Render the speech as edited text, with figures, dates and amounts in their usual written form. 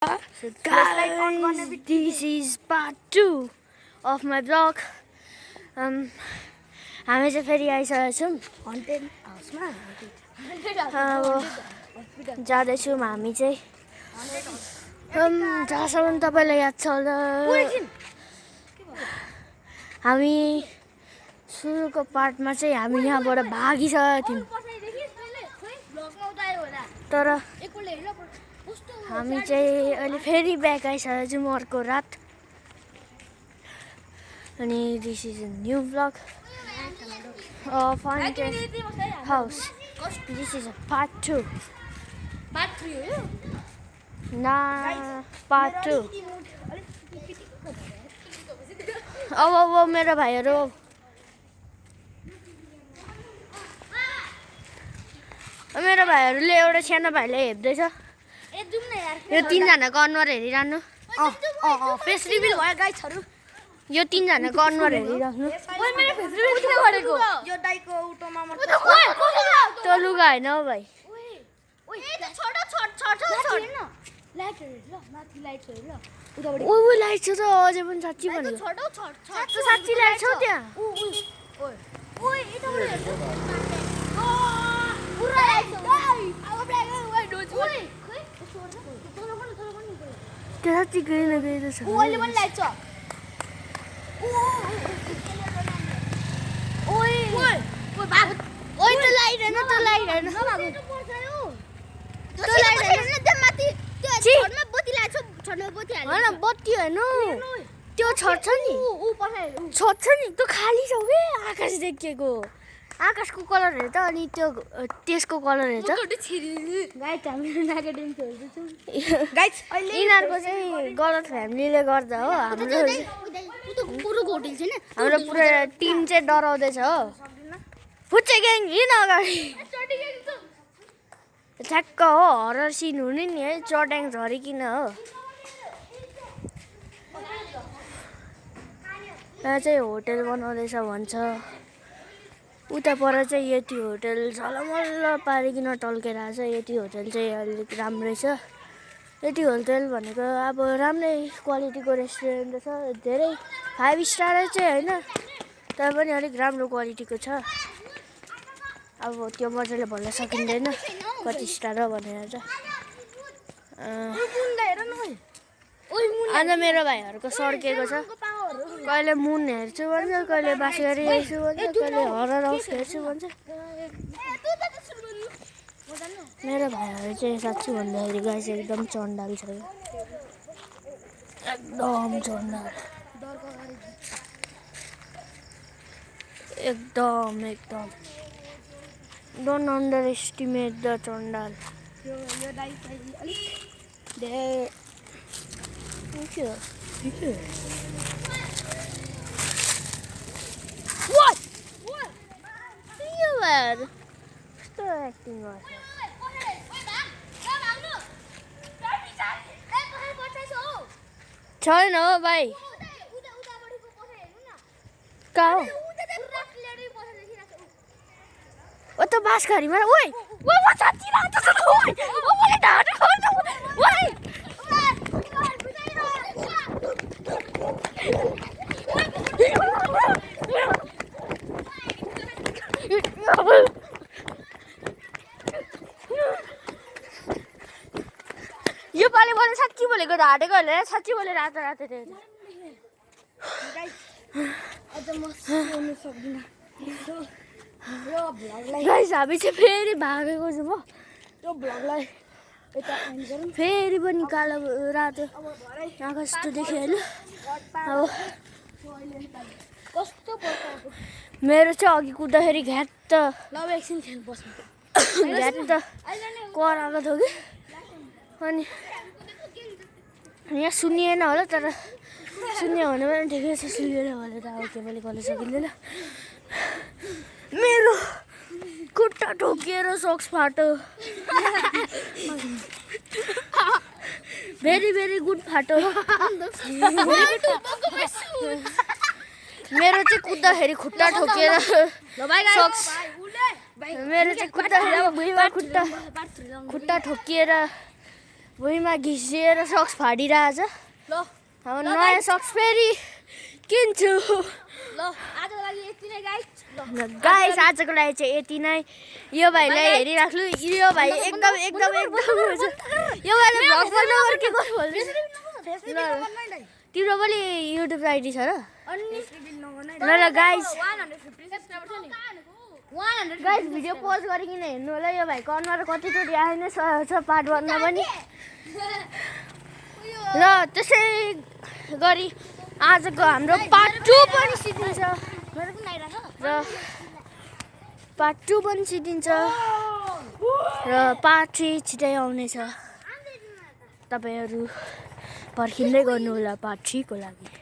Guys, this is part 2 of my vlog. हामी चाहिँ फेरि आइसकेका छौँ हन्टेड हाउसमा। अब जाँदैछौँ हामी चाहिँ जहाँसम्म तपाईँलाई याद छ होला हामी सुरुको पार्टमा चाहिँ हामी यहाँबाट भागिसकेका थियौँ, तर हामी चाहिँ अहिले फेरि ब्याक आइसकेको छौँ अर्को रात। अनि this is a new blog of Haunted House. This is a part 2. Part 3 हो यो? Nah, part 2. अब मेरो भाइहरू एउटा सानो भाइले हेप्दैछ। ए जुम न यार। यो तीनजनाको अनुहार हेरिरहनु। फेस रिभिल भयो गाइसहरु। यो तीनजनाको अनुहार हेरिराख्नु। ओइ मेरो फेस रिभिल किन गरेको? यो दाइको उटोमा म त्यो लुगा हैन हो भाइ। ओइ ए त छोड न। लाइट हेर ल, माथि लाइट हेर ल। उताबाट ओइ लाइट छ त अझै पनि साच्चै भनेको। छोड। साच्चै लाइट छ त्यहाँ। ओइ यताबाट हेर। पुरा लाइट छ। अब ब्ल्याक ओइ डोज। ओइ खै छोड न। त्यो साच्चै ग्रिन छ। ओइले पनि लाइट छ। ओइ भाग। ओइ त्यो लाइट हैन, त्यो लाइट हैन। त्यो लाइट हैन त्यो माथि त्यो छडमा बत्ती लाछ, छडमा बत्ती हाल्छ। हैन बत्ती हैन। त्यो छड छ नि। उ पछाइ छड छ नि, त्यो खाली छ के आकाश देखिएको। आकाशको कलर हेर त अनि त्यो त्यसको कलर हेर त। गाइस हामी नागेटिङ खेल्दैछौँ। गाइस यिनीहरुको चाहिँ गलत फ्यामिलीले गर्दा हो। पुरो होटल छैन। हाम्रो पुरा टिम चाहिँ डराउँदैछ हो। फुच्चे ग्याङ हिँड अगाडि। ठ्याक्क हो हरर सिन हुने नि है, चट्याङ झरिकिन हो। यहाँ चाहिँ होटल बनाउँदैछ भन्छ। उता पर चाहिँ यति होटल झलमल्ल पारिकन टल्केर आएको छ। यति होटल चाहिँ अलिक राम्रै छ। यति होटल भनेको अब राम्रै क्वालिटीको रेस्टुरेन्ट छ। धेरै 5 स्टार चाहिँ हैन, तर पनि अलिक राम्रो क्वालिटीको छ। अब त्यो मजाले भन्न सकिँदैन कति स्टार हो भनेर चाहिँ। आज मेरो भाइहरूको सर्केको छ। कहिले मुन हेर्छु भन्छ, कहिले बाँसगारी हेर्छु भन्छ, कहिले हरर हाउस हेर्छु भन्छ। मेरो भाइहरू चाहिँ साँच्चै भन्दाखेरि गाइस एकदम चण्डाल छ। एकदम चण्डाल, एकदम डोन्ट अन्डर एस्टिमेट द चण्डाल। यो दाइ चाहिँ अलिक कस्तो एक्टिङ गर्छ छैन हो भाइ। कहाँ हो? ओ त बाँसघारीमा। ओइ साँच्ची रातो छ त। ओइ मैले ढाँटे खोल्नु। ओइ यो पालि मैले साँच्ची बोलेको ढाँटेको होइन, साँच्ची बोले रातो रातो थियो। गाइस हामी चाहिँ फेरि भागेको छौँ हो। त्यो भ्लगलाई यता एन्ड गरौँ। फेरि पनि कालो रातो आकाश त देख्यो होइन। अब कस्तो पर्छ मेरो चाहिँ अघि कुद्दाखेरि घ्याट लभ एकछिन खेल बस्नु। घ्याट कराएको थियो कि। अनि यहाँ सुनिएन होला, तर सुन्यो भने पनि ठिकै छ। सुनिएन भने त अब के पनि गर्न सकिँदैन। मेरो खुट्टा ठोकिएर सक्स फाटो। भेरी गुड फाटो। मेरो चाहिँ कुद्दाखेरि खुट्टा ठोकिएर सक्स। मेरो चाहिँ कुद्दाखेरि अब भुइँमा खुट्टा ठोकिएर भुइँमा घिसिएर सक्स फाडिरहेछ ल अब नयाँ सक्स फेरि किन्छु ल आजको लागि यति नै गाइस गाइस आजको लागि चाहिँ यति नै यो भाइलाई हेरिराख्नु यो भाइ एकदम एकदम एकदम यो भाइले भ्लग बनाउनु के गर्नु भन्छ तिम्रो पनि युट्युब आइडी छ र ल ल गाइस 150 गाइस भिडियो पोज गरिकन हेर्नु होला यो भाइको अनुहार कतिचोटि आइ नै छ पार्ट 1 मा पनि ल त्यसै गरी आजको हाम्रो पार्ट 2 पनि सिद्धिन्छ मेरो पनि आइराछ र पार्ट 2 पनि सिद्धिन्छ र पार्ट 3 छिटै आउनेछ तपाईहरु पर्खिँदै गर्नु होला पार्ट 3 को लागि